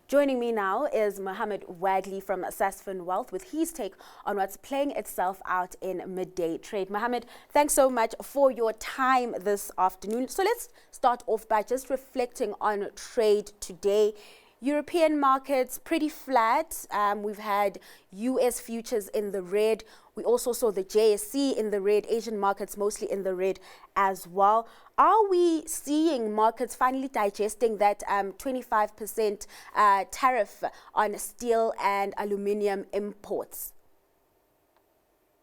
Joining me now is Muhammed Wagley from Sasfin Wealth with his take on what's playing itself out in midday trade. Muhammed, thanks so much for your time this afternoon. So let's start off by just reflecting on trade today. European markets pretty flat. We've had US futures in the red. We also saw the JSE in the red, Asian markets mostly in the red as well. Are we seeing markets finally digesting that 25% tariff on steel and aluminium imports?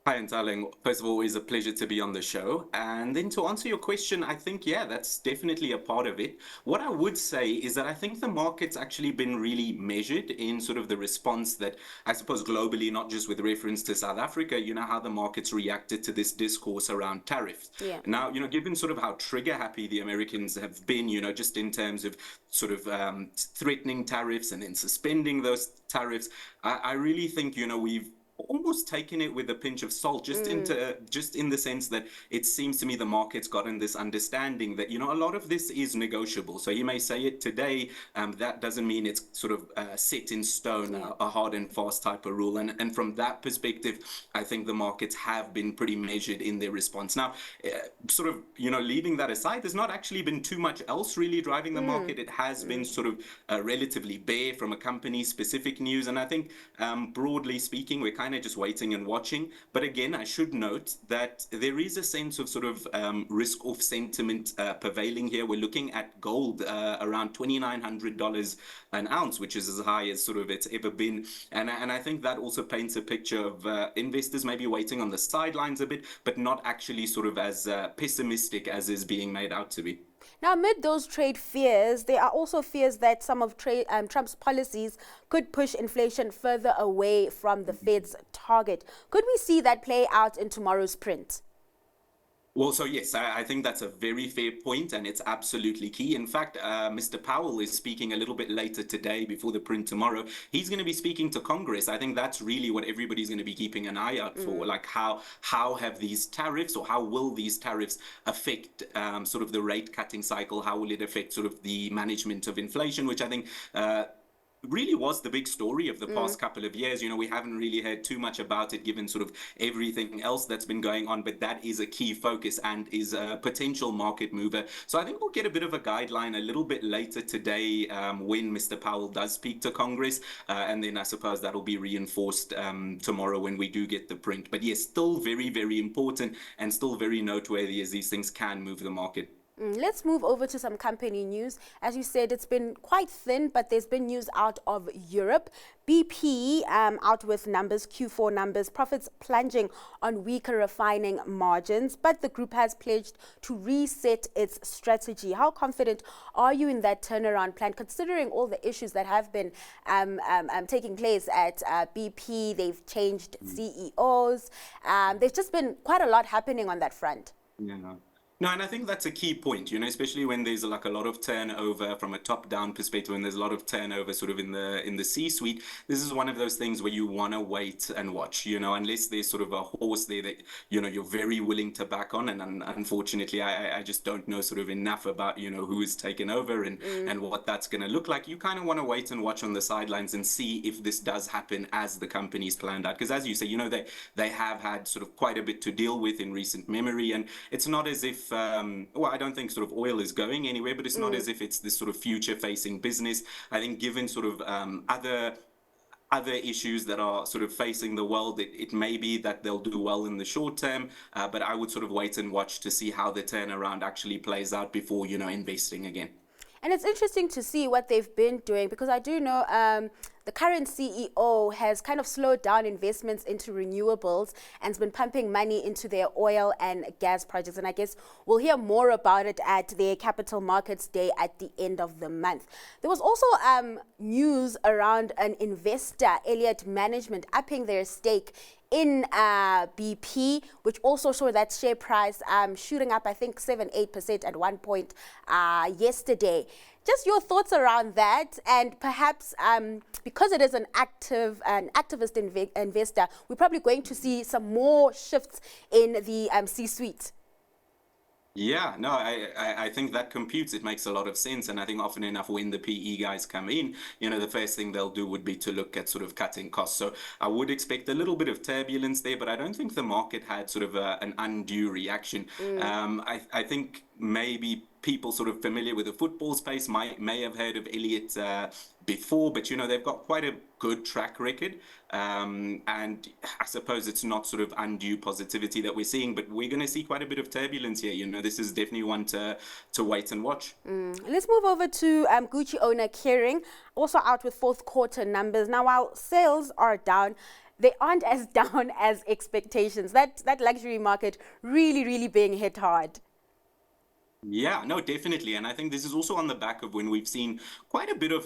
Hi, Ntaling. First of all, it's a pleasure to be on the show. And then to answer your question, I think, yeah, that's definitely a part of it. What I would say is that I think the market's actually been really measured in sort of the response that I suppose globally, not just with reference to South Africa, you know, how the markets reacted to this discourse around tariffs. Yeah. Now, you know, given sort of how trigger happy the Americans have been, you know, just in terms of sort of threatening tariffs and then suspending those tariffs, I really think, you know, we've almost taken it with a pinch of salt, just in the sense that it seems to me the market's gotten this understanding that, you know, a lot of this is negotiable. So you may say it today, that doesn't mean it's sort of set in stone, a hard and fast type of rule. And from that perspective, I think the markets have been pretty measured in their response. Now, sort of, you know, leaving that aside, there's not actually been too much else really driving the market. It has been sort of relatively bare from a company specific news. And I think broadly speaking, we're kind of just waiting and watching. But again, I should note that there is a sense of sort of risk-off sentiment prevailing here. We're looking at gold around $2,900 an ounce, which is as high as sort of it's ever been. And I think that also paints a picture of investors maybe waiting on the sidelines a bit, but not actually sort of as pessimistic as is being made out to be. Now, amid those trade fears, there are also fears that some of Trump's policies could push inflation further away from the Fed's target. Could we see that play out in tomorrow's print? Well, so yes, I think that's a very fair point, and it's absolutely key. In fact, Mr. Powell is speaking a little bit later today before the print tomorrow. He's going to be speaking to Congress. I think that's really what everybody's going to be keeping an eye out for, like how have these tariffs, or how will these tariffs affect sort of the rate cutting cycle? How will it affect sort of the management of inflation, which I think really was the big story of the past couple of years. You know, we haven't really heard too much about it given sort of everything else that's been going on, but that is a key focus and is a potential market mover. So I think we'll get a bit of a guideline a little bit later today when Mr. Powell does speak to Congress, and then I suppose that'll be reinforced tomorrow when we do get the print. But yes, still very, very important and still very noteworthy as these things can move the market. Let's move over to some company news. As you said, it's been quite thin, but there's been news out of Europe. BP out with numbers, Q4 numbers, profits plunging on weaker refining margins, but the group has pledged to reset its strategy. How confident are you in that turnaround plan, considering all the issues that have been taking place at BP? They've changed CEOs. There's just been quite a lot happening on that front. Yeah. No, and I think that's a key point, you know, especially when there's like a lot of turnover from a top-down perspective, and there's a lot of turnover sort of in the C-suite. This is one of those things where you want to wait and watch, you know, unless there's sort of a horse there that, you know, you're very willing to back on. And unfortunately, I just don't know sort of enough about, you know, who is taken over and what that's going to look like. You kind of want to wait and watch on the sidelines and see if this does happen as the company's planned out. Because as you say, you know, they have had sort of quite a bit to deal with in recent memory. And it's not as if well, I don't think sort of oil is going anywhere, but it's not as if it's this sort of future-facing business. I think given sort of other issues that are sort of facing the world, it may be that they'll do well in the short term, but I would sort of wait and watch to see how the turnaround actually plays out before, you know, investing again. And it's interesting to see what they've been doing, because I do know the current CEO has kind of slowed down investments into renewables and has been pumping money into their oil and gas projects. And I guess we'll hear more about it at their Capital Markets Day at the end of the month. There was also news around an investor, Elliott Management, upping their stake in BP, which also saw that share price shooting up, I think 7-8% at one point yesterday. Just your thoughts around that, and perhaps because it is an activist investor, we're probably going to see some more shifts in the C-suite. Yeah, no, I think that computes. It makes a lot of sense. And I think often enough, when the PE guys come in, the first thing they'll do would be to look at sort of cutting costs. So I would expect a little bit of turbulence there, but I don't think the market had sort of an undue reaction. I think maybe people sort of familiar with the football space may have heard of Elliott before, but they've got quite a good track record. And I suppose it's not sort of undue positivity that we're seeing, but we're going to see quite a bit of turbulence here. This is definitely one to wait and watch. Let's move over to Gucci owner Kering, also out with fourth quarter numbers. Now, while sales are down, they aren't as down as expectations. That luxury market really being hit hard. Yeah, no, definitely. And I think this is also on the back of when we've seen quite a bit of,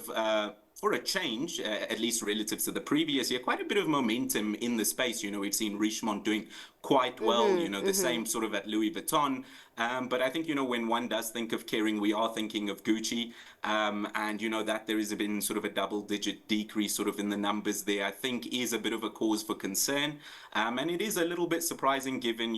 for a change, at least relative to the previous year, quite a bit of momentum in the space. We've seen Richemont doing quite well, the same sort of at Louis Vuitton. But I think, when one does think of Kering, we are thinking of Gucci. And, that there has been sort of a double-digit decrease sort of in the numbers there, I think is a bit of a cause for concern. And it is a little bit surprising given,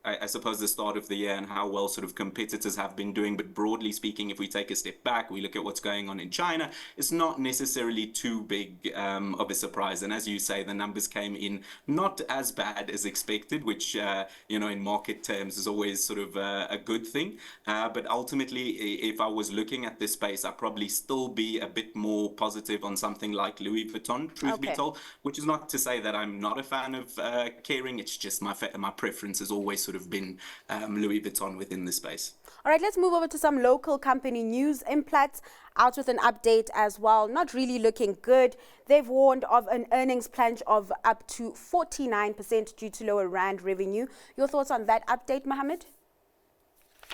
I suppose the start of the year and how well sort of competitors have been doing. But broadly speaking, if we take a step back, we look at what's going on in China, it's not necessarily too big of a surprise. And as you say, the numbers came in not as bad as expected, which, in market terms is always sort of a good thing. But ultimately, if I was looking at this space, I'd probably still be a bit more positive on something like Louis Vuitton, truth be told, which is not to say that I'm not a fan of Kering. It's just my preference is always sort of been Louis Vuitton within the space. All right, let's move over to some local company news. Implats out with an update as well. Not really looking good. They've warned of an earnings plunge of up to 49% due to lower rand revenue. Your thoughts on that update, Muhammed?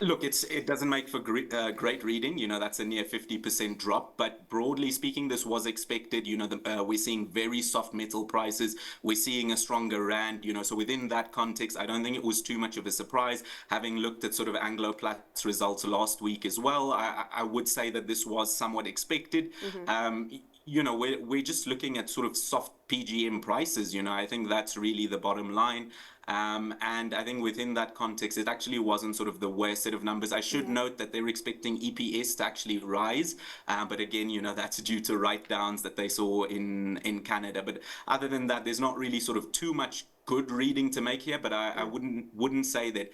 Look, it doesn't make for great reading. That's a near 50% drop. But broadly speaking, this was expected. We're seeing very soft metal prices. We're seeing a stronger rand. So within that context, I don't think it was too much of a surprise. Having looked at sort of Anglo-Plat's results last week as well, I would say that this was somewhat expected. We're just looking at sort of soft PGM prices. I think that's really the bottom line. And I think within that context, it actually wasn't sort of the worst set of numbers. I should note that they're expecting EPS to actually rise. But again, that's due to write-downs that they saw in Canada. But other than that, there's not really sort of too much good reading to make here, but I wouldn't say that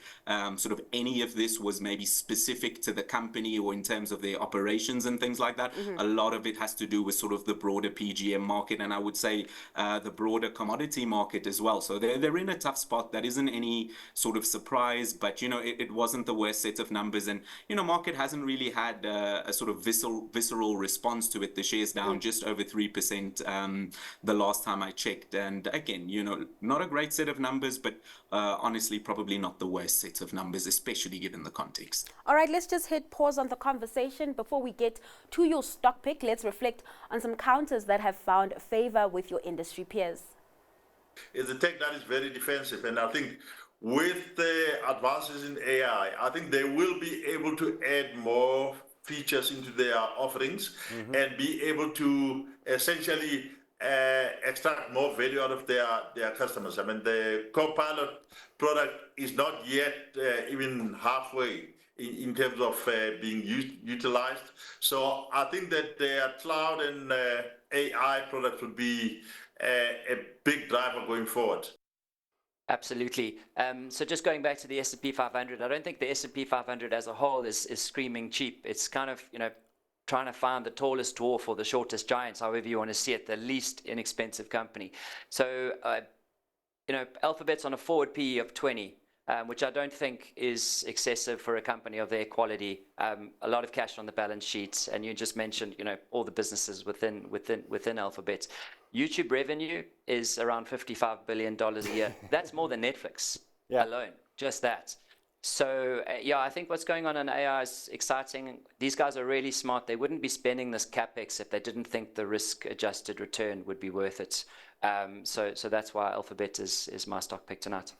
sort of any of this was maybe specific to the company or in terms of their operations and things like that. A lot of it has to do with sort of the broader PGM market, and I would say the broader commodity market as well. So they're in a tough spot. That isn't any sort of surprise, but it wasn't the worst set of numbers, and market hasn't really had a sort of visceral response to it. The shares down just over 3% the last time I checked, and again, not a great set of numbers, but honestly probably not the worst set of numbers, especially given the context. All right, let's just hit pause on the conversation. Before we get to your stock pick, let's reflect on some counters that have found favor with your industry peers. It's a tech that is very defensive, and I think with the advances in AI, I think they will be able to add more features into their offerings and be able to essentially extract more value out of their customers. I mean, the Copilot product is not yet even halfway in terms of being utilized. So I think that their cloud and AI products would be a big driver going forward. Absolutely. So just going back to the S&P 500, I don't think the S&P 500 as a whole is screaming cheap. It's kind of, trying to find the tallest dwarf or the shortest giant, however you want to see it, the least inexpensive company. So, Alphabet's on a forward PE of 20, which I don't think is excessive for a company of their quality. A lot of cash on the balance sheets, and you just mentioned, all the businesses within Alphabet. YouTube revenue is around $55 billion a year. That's more than Netflix alone, just that. So, I think what's going on in AI is exciting. These guys are really smart. They wouldn't be spending this CapEx if they didn't think the risk-adjusted return would be worth it. So that's why Alphabet is my stock pick tonight.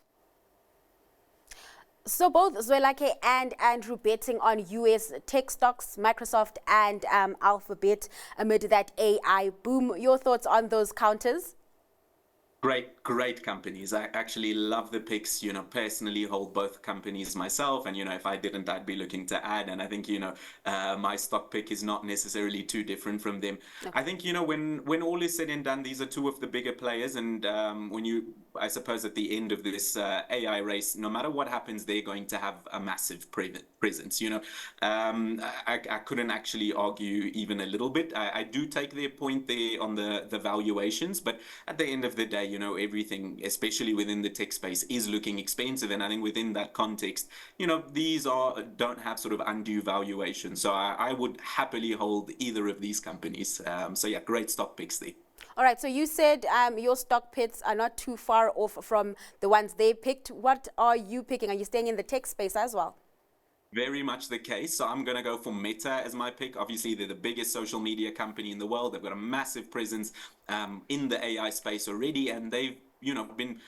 So both Zwelakhe and Andrew betting on US tech stocks, Microsoft and Alphabet amid that AI boom. Your thoughts on those counters? Great companies. I actually love the picks, personally hold both companies myself. And, if I didn't, I'd be looking to add. And I think, my stock pick is not necessarily too different from them. Okay. I think, when all is said and done, these are two of the bigger players. And I suppose at the end of this AI race, no matter what happens, they're going to have a massive presence. I couldn't actually argue even a little bit. I do take their point there on the valuations, but at the end of the day, everything, especially within the tech space, is looking expensive. And I think within that context, these don't have sort of undue valuation. So I would happily hold either of these companies. So yeah, great stock picks there. All right, so you said your stock picks are not too far off from the ones they picked. What are you picking? Are you staying in the tech space as well? Very much the case. So I'm going to go for Meta as my pick. Obviously, they're the biggest social media company in the world. They've got a massive presence in the AI space already, and they've been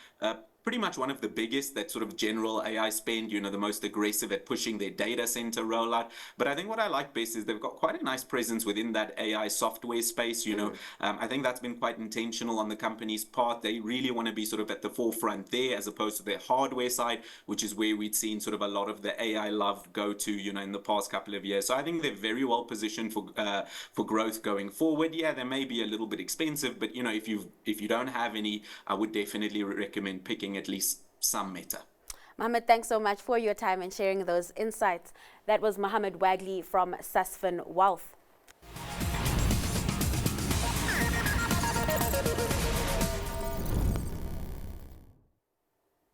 pretty much one of the biggest, that sort of general AI spend, the most aggressive at pushing their data center rollout. But I think what I like best is they've got quite a nice presence within that AI software space. I think that's been quite intentional on the company's part. They really want to be sort of at the forefront there, as opposed to their hardware side, which is where we'd seen sort of a lot of the AI love go to, in the past couple of years. So I think they're very well positioned for growth going forward. Yeah, they may be a little bit expensive, but if you don't have any, I would definitely recommend picking at least some Meta. Muhammad, thanks so much for your time and sharing those insights. That was Muhammed Wagley from Sasfin Wealth.